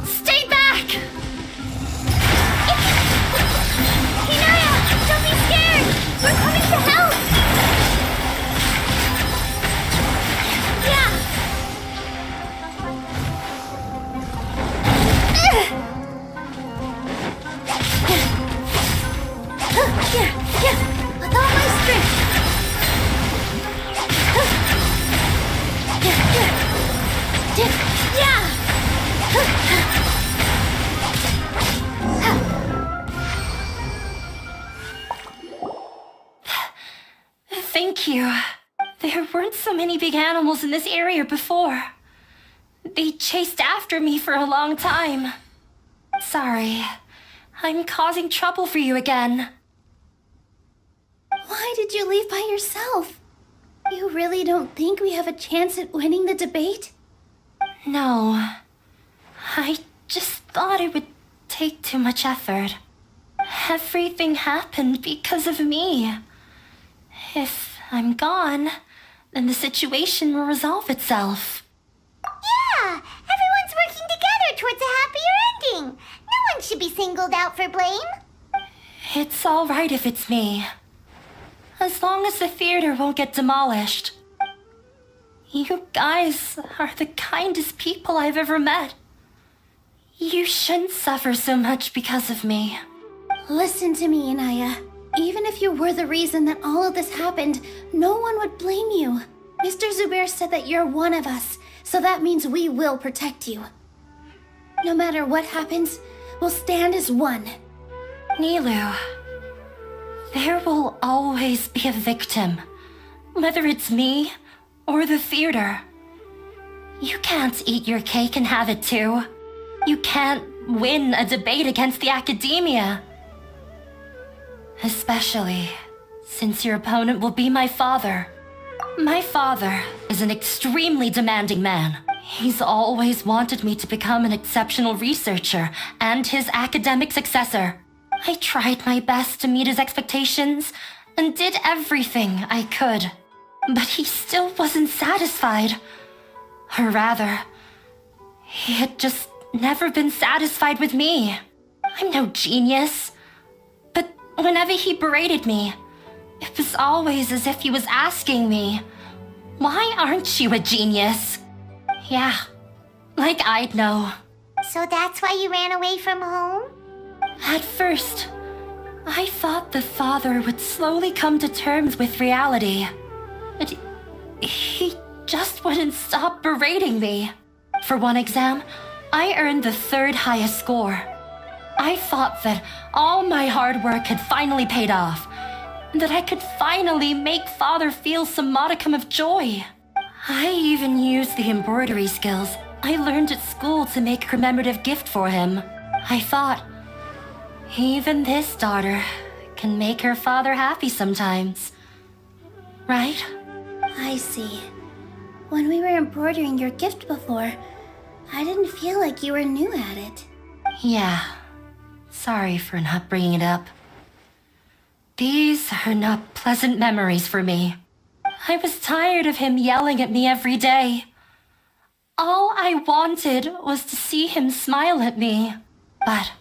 Stay back! Hinaya, don't be scared. We're coming to help. Yeah! Yeah! With all my strength! Thank you. There weren't so many big animals in this area before. They chased after me for a long time. Sorry. I'm causing trouble for you again. Why did you leave by yourself? You really don't think we have a chance at winning the debate? No. I just thought it would take too much effort. Everything happened because of me. If I'm gone, then the situation will resolve itself. Yeah, everyone's working together towards a happier ending. No one should be singled out for blame. It's all right if it's me. As long as the theater won't get demolished. You guys are the kindest people I've ever met. You shouldn't suffer so much because of me. Listen to me, Inaya. Even if you were the reason that all of this happened, no one would blame you. Mr. Zubair said that you're one of us, so that means we will protect you. No matter what happens, we'll stand as one. Nilu, there will always be a victim, whether it's me or the theater. You can't eat your cake and have it too. You can't win a debate against the academia. Especially since your opponent will be my father. My father is an extremely demanding man. He's always wanted me to become an exceptional researcher and his academic successor. I tried my best to meet his expectations and did everything I could. But he still wasn't satisfied. Or rather, he had just never been satisfied with me. I'm no genius. But whenever he berated me, it was always as if he was asking me, "Why aren't you a genius?" Yeah, like I'd know. So that's why you ran away from home? At first, I thought the father would slowly come to terms with reality. But he just wouldn't stop berating me. For one exam, I earned the 3rd highest score. I thought that all my hard work had finally paid off. that I could finally make Father feel some modicum of joy. I even used the embroidery skills I learned at school to make a commemorative gift for him. I thought, even this daughter can make her father happy sometimes. Right? I see. When we were embroidering your gift before, I didn't feel like you were new at it. Yeah. Sorry for not bringing it up. These are not pleasant memories for me. I was tired of him yelling at me every day. All I wanted was to see him smile at me. But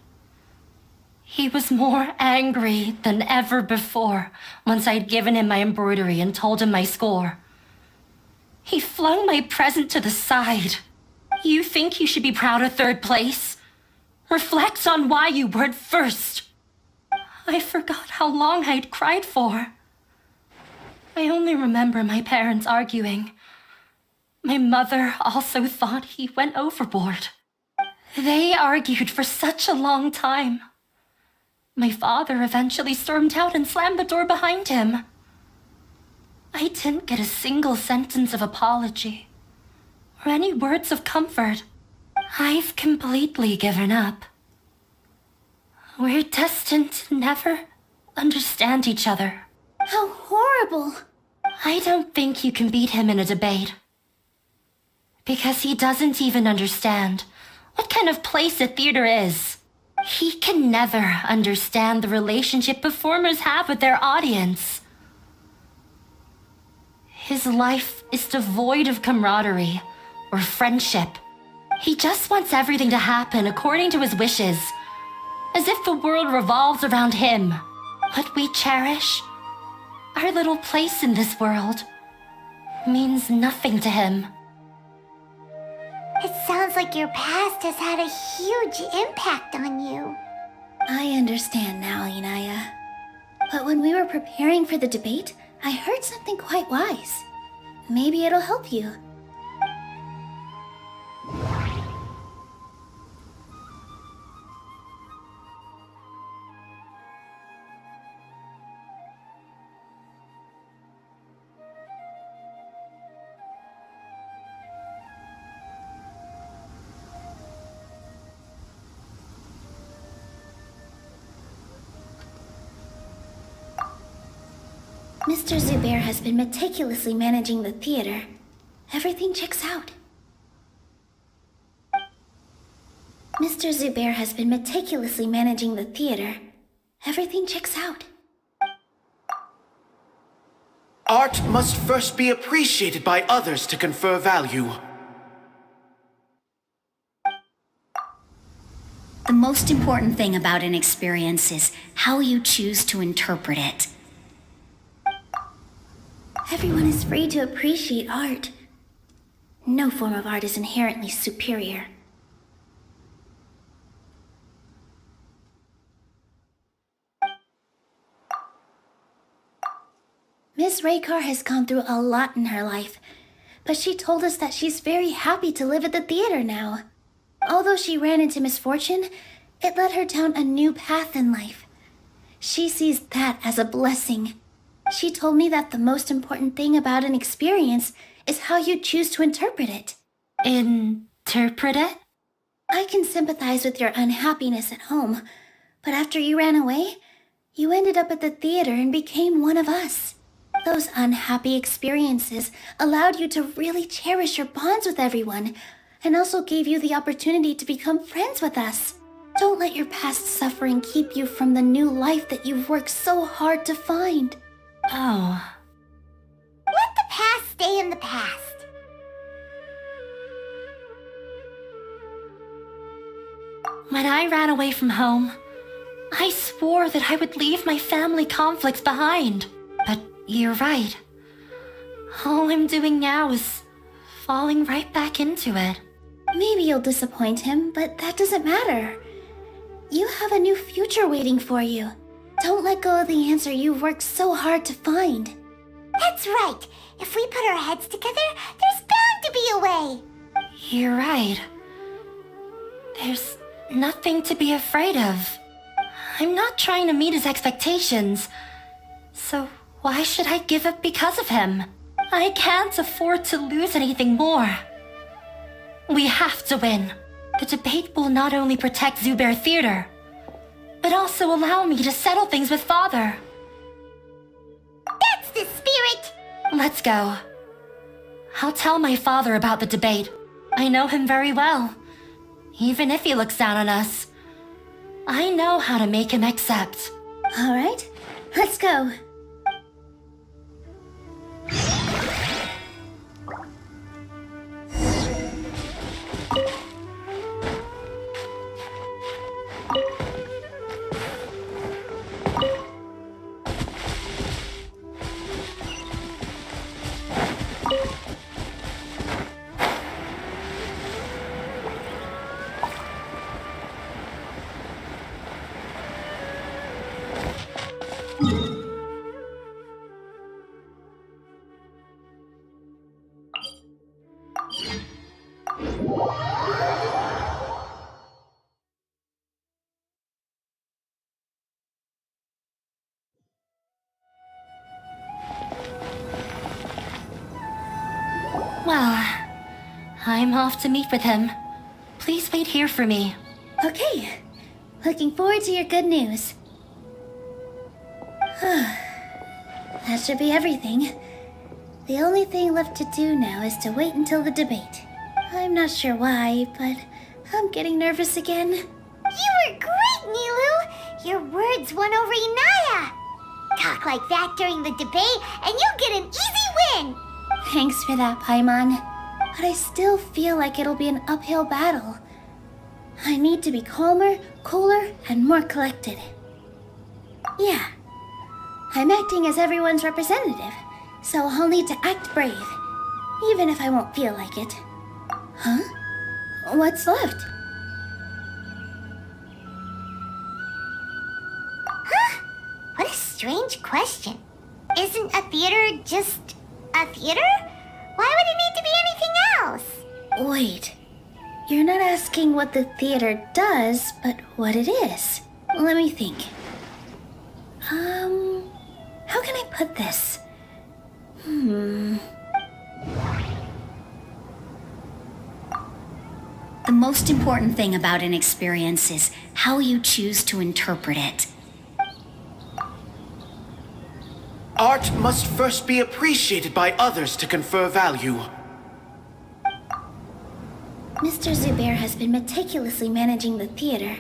he was more angry than ever before once I'd given him my embroidery and told him my score. He flung my present to the side. You think you should be proud of third place? Reflect on why you weren't first. I forgot how long I'd cried for. I only remember my parents arguing. My mother also thought he went overboard. They argued for such a long time. My father eventually stormed out and slammed the door behind him. I didn't get a single sentence of apology or any words of comfort. I've completely given up. We're destined to never understand each other. How horrible! I don't think you can beat him in a debate. Because he doesn't even understand what kind of place a theater is. He can never understand the relationship performers have with their audience. His life is devoid of camaraderie or friendship. He just wants everything to happen according to his wishes, as if the world revolves around him. What we cherish, our little place in this world, means nothing to him. It sounds like your past has had a huge impact on you. I understand now, Inaya. But when we were preparing for the debate, I heard something quite wise. Maybe it'll help you. Mr. Zubair has been meticulously managing the theater. Everything checks out. Mr. Zubair has been meticulously managing the theater. Everything checks out. Art must first be appreciated by others to confer value. The most important thing about an experience is how you choose to interpret it. Everyone is free to appreciate art. No form of art is inherently superior. Miss Raykar has gone through a lot in her life, but she told us that she's very happy to live at the theater now. Although she ran into misfortune, it led her down a new path in life. She sees that as a blessing. She told me that the most important thing about an experience is how you choose to interpret it. Interpret it? I can sympathize with your unhappiness at home, but after you ran away, you ended up at the theater and became one of us. Those unhappy experiences allowed you to really cherish your bonds with everyone, and also gave you the opportunity to become friends with us. Don't let your past suffering keep you from the new life that you've worked so hard to find. Oh. Let the past stay in the past. When I ran away from home, I swore that I would leave my family conflicts behind. But you're right. All I'm doing now is falling right back into it. Maybe you'll disappoint him, but that doesn't matter. You have a new future waiting for you. Don't let go of the answer you've worked so hard to find. That's right. If we put our heads together, there's bound to be a way. You're right. There's nothing to be afraid of. I'm not trying to meet his expectations. So why should I give up because of him? I can't afford to lose anything more. We have to win. The debate will not only protect Zubair Theater, but also allow me to settle things with Father. That's the spirit! Let's go. I'll tell my father about the debate. I know him very well. Even if he looks down on us, I know how to make him accept. All right, let's go. Well, I'm off to meet with him. Please wait here for me. Okay, looking forward to your good news. That should be everything. The only thing left to do now is to wait until the debate. I'm not sure why, but I'm getting nervous again. You were great, Nilu! Your words won over Inaya! Talk like that during the debate, and you'll get an easy win! Thanks for that, Paimon. But I still feel like it'll be an uphill battle. I need to be calmer, cooler, and more collected. Yeah, I'm acting as everyone's representative, so I'll need to act brave, even if I won't feel like it. Huh? What's left? Huh? What a strange question. Isn't a theater just a theater? Why would it need to be anything else? Wait, you're not asking what the theater does, but what it is. Let me think. How can I put this? The most important thing about an experience is how you choose to interpret it. Art must first be appreciated by others to confer value. Mr. Zubair has been meticulously managing the theater.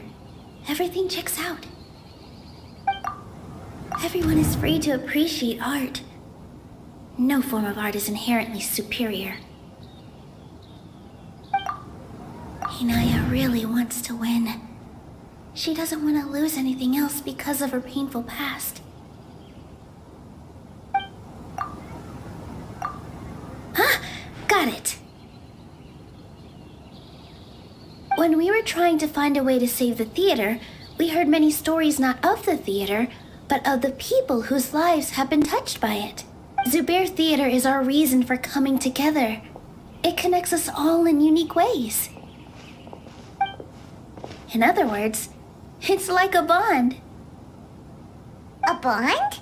Everything checks out. Everyone is free to appreciate art. No form of art is inherently superior. Inaya really wants to win. She doesn't want to lose anything else because of her painful past. Got it. When we were trying to find a way to save the theater, we heard many stories not of the theater, but of the people whose lives have been touched by it. Zubair Theater is our reason for coming together. It connects us all in unique ways. In other words, it's like a bond. A bond?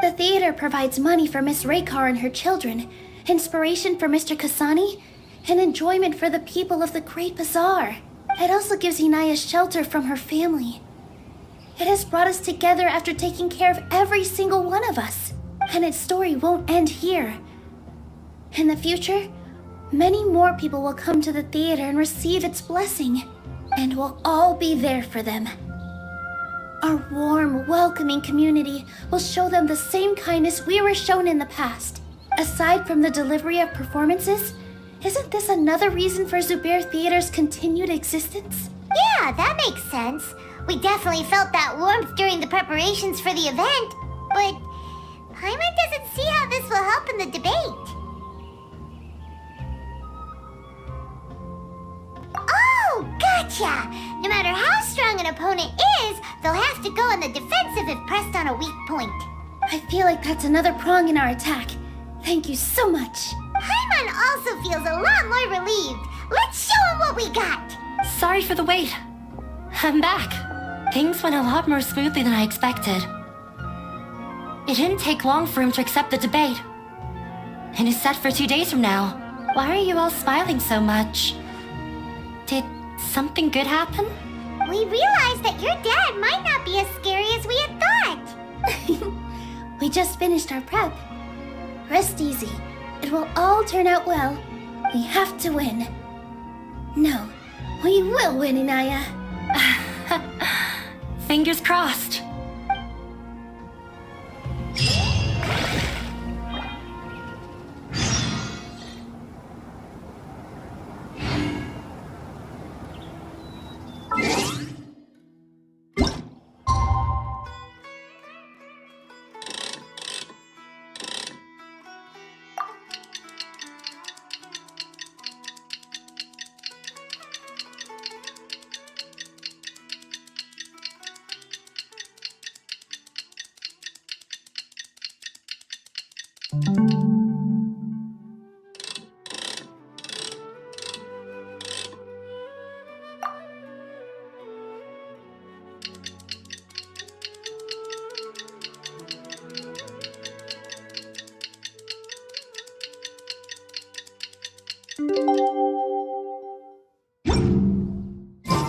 The theater provides money for Miss Raykar and her children, inspiration for Mr. Kasani, and enjoyment for the people of the Great Bazaar. It also gives Inaya shelter from her family. It has brought us together after taking care of every single one of us. And its story won't end here. In the future, many more people will come to the theater and receive its blessing. And we'll all be there for them. Our warm, welcoming community will show them the same kindness we were shown in the past. Aside from the delivery of performances, isn't this another reason for Zubair Theater's continued existence? Yeah, that makes sense. We definitely felt that warmth during the preparations for the event. But Paimon doesn't see how this will help in the debate. Oh, gotcha! No matter how strong an opponent is, they'll have to go on the defensive if pressed on a weak point. I feel like that's another prong in our attack. Thank you so much. Paimon also feels a lot more relieved. Let's show him what we got. Sorry for the wait. I'm back. Things went a lot more smoothly than I expected. It didn't take long for him to accept the debate. And it's set for 2 days from now. Why are you all smiling so much? Did something good happen? We realized that your dad might not be as scary as we had thought. We just finished our prep. Rest easy. It will all turn out well. We have to win. No, we will win, Inaya. Fingers crossed.